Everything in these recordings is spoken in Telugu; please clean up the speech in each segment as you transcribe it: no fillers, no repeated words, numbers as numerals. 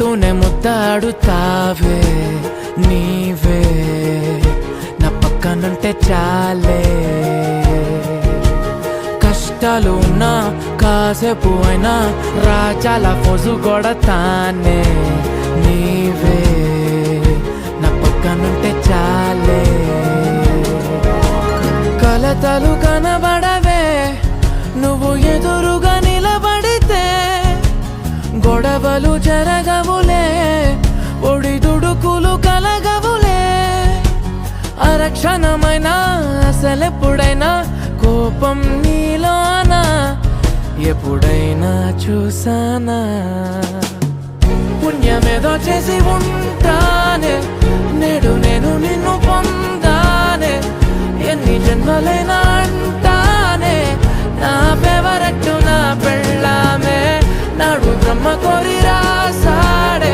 అంటూనే ముద్దాడుతావే నీవే నా పక్కనుంటే చాలే కష్టాలు ఉన్నా కాసేపు అయినా రాజాల ఫోజు కొడతానే నీవే నా పక్కనుంటే చాలే కలతలు కనబడవే నువ్వు ఎదురుగా నిలబడితే గొడవలు జరగవులే ఒడిదుడుకులు కలగవులే అరక్షణమైనా అసలెప్పుడైనా కోపం నీలోనా ఎప్పుడైనా చూసానా పుణ్యమేదో చేసి ఉంటానే నేడు నేను నిన్ను పొందానే ఎన్ని జన్మలైనా అంటానే నా ఫేవరెట్ నా పెళ్ళామే నాడు బ్రహ్మ కోరి రాసాడే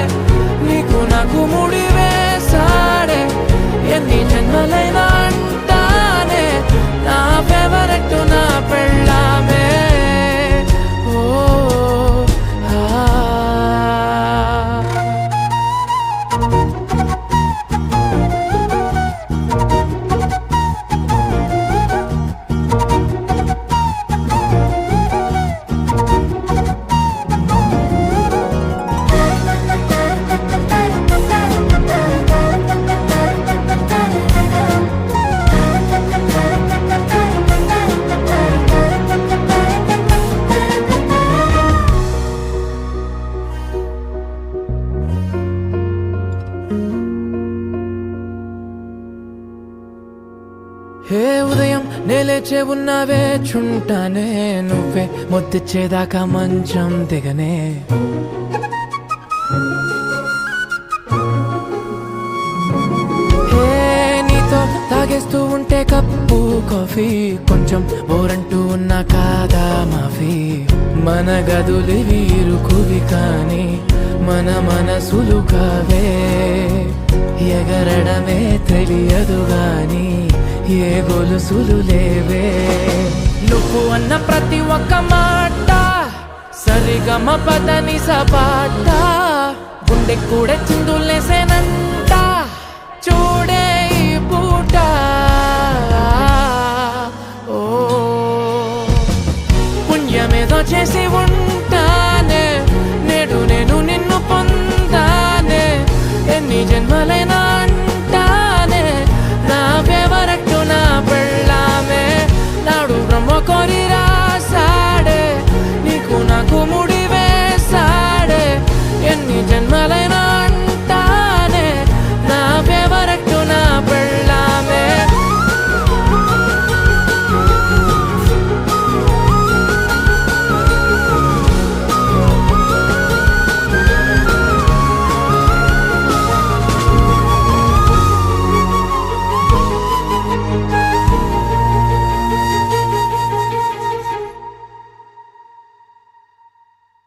నీకు నాకు ముడి వేసాడే ఎన్ని జన్మలైనా అంటానే నా ఫేవరెట్ నా పెళ్ళామే ఓ హే ఉదయం నేలేచే ఉన్నావే చుంటానే నువ్వే ముద్దిచ్చేదాకా మంచం దిగనే హే నీతో తాగేస్తూ ఉంటే కప్పు కాఫీ కొంచెం బోరంటూ ఉన్నా కాదా మాఫీ మన గదులు వీరుకువి కానీ మన మనసులు కావే ఎగరడమే తెలియదు గాని ఏ గొలుసులు లేవే నువ్వు అన్న ప్రతి ఒక్క మాట సరిగమ పదని సపాట గుండె కూడా చిందులేసేనన్న